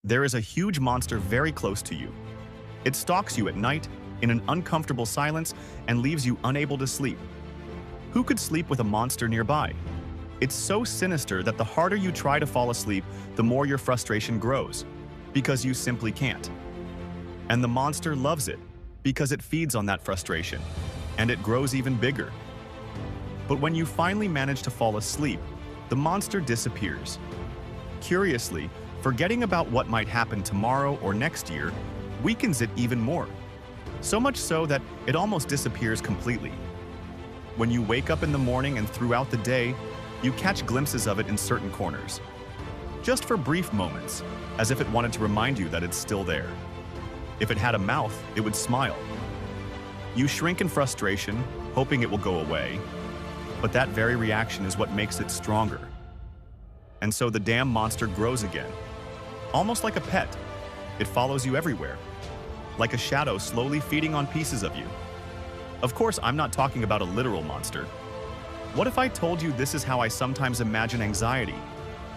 There is a huge monster very close to you. It stalks you at night in an uncomfortable silence and leaves you unable to sleep. Who could sleep with a monster nearby? It's so sinister that the harder you try to fall asleep, the more your frustration grows, because you simply can't. And the monster loves it, because it feeds on that frustration, and it grows even bigger. But when you finally manage to fall asleep, the monster disappears. Curiously, forgetting about what might happen tomorrow or next year weakens it even more. So much so that it almost disappears completely. When you wake up in the morning and throughout the day, you catch glimpses of it in certain corners. Just for brief moments, as if it wanted to remind you that it's still there. If it had a mouth, it would smile. You shrink in frustration, hoping it will go away, but that very reaction is what makes it stronger. And so the damn monster grows again. Almost like a pet, it follows you everywhere, like a shadow slowly feeding on pieces of you. Of course, I'm not talking about a literal monster. What if I told you this is how I sometimes imagine anxiety,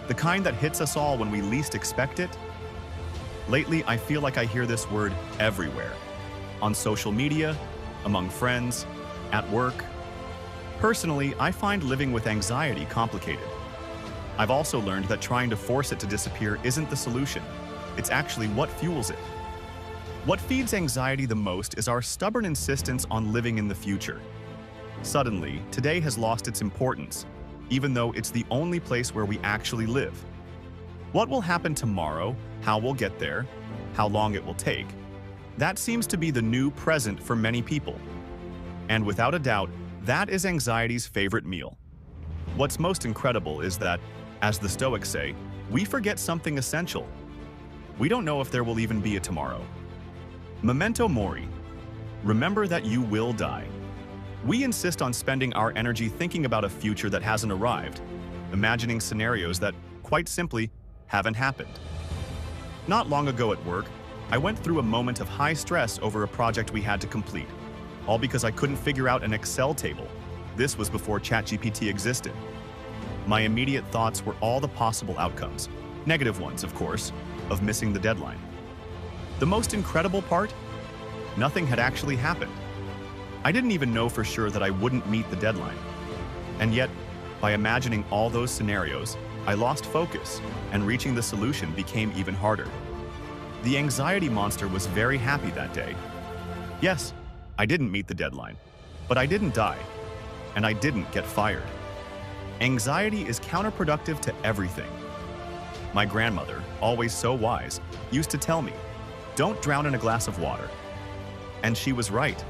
the kind that hits us all when we least expect it? Lately, I feel like I hear this word everywhere. On social media, among friends, at work. Personally, I find living with anxiety complicated. I've also learned that trying to force it to disappear isn't the solution. It's actually what fuels it. What feeds anxiety the most is our stubborn insistence on living in the future. Suddenly, today has lost its importance, even though it's the only place where we actually live. What will happen tomorrow, how we'll get there, how long it will take, that seems to be the new present for many people. And without a doubt, that is anxiety's favorite meal. What's most incredible is that, as the Stoics say, we forget something essential. We don't know if there will even be a tomorrow. Memento Mori. Remember that you will die. We insist on spending our energy thinking about a future that hasn't arrived, imagining scenarios that, quite simply, haven't happened. Not long ago at work, I went through a moment of high stress over a project we had to complete, all because I couldn't figure out an Excel table. This was before ChatGPT existed. My immediate thoughts were all the possible outcomes, negative ones, of course, of missing the deadline. The most incredible part? Nothing had actually happened. I didn't even know for sure that I wouldn't meet the deadline. And yet, by imagining all those scenarios, I lost focus, and reaching the solution became even harder. The anxiety monster was very happy that day. Yes, I didn't meet the deadline, but I didn't die, and I didn't get fired. Anxiety is counterproductive to everything. My grandmother, always so wise, used to tell me, "Don't drown in a glass of water." And she was right.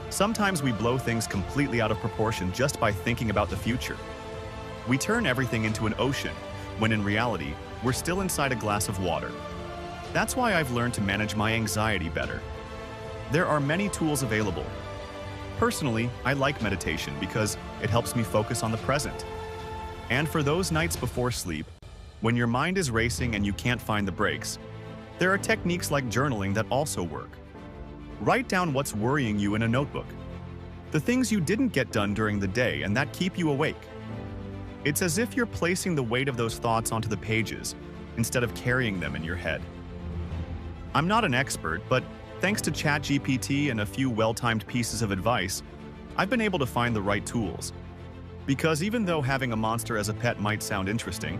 Sometimes we blow things completely out of proportion just by thinking about the future. We turn everything into an ocean, when in reality, we're still inside a glass of water. That's why I've learned to manage my anxiety better. There are many tools available. Personally, I like meditation because it helps me focus on the present. And for those nights before sleep, when your mind is racing and you can't find the breaks, there are techniques like journaling that also work. Write down what's worrying you in a notebook. The things you didn't get done during the day and that keep you awake. It's as if you're placing the weight of those thoughts onto the pages instead of carrying them in your head. I'm not an expert, but thanks to ChatGPT and a few well-timed pieces of advice, I've been able to find the right tools. Because even though having a monster as a pet might sound interesting,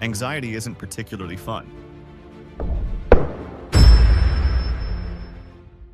anxiety isn't particularly fun.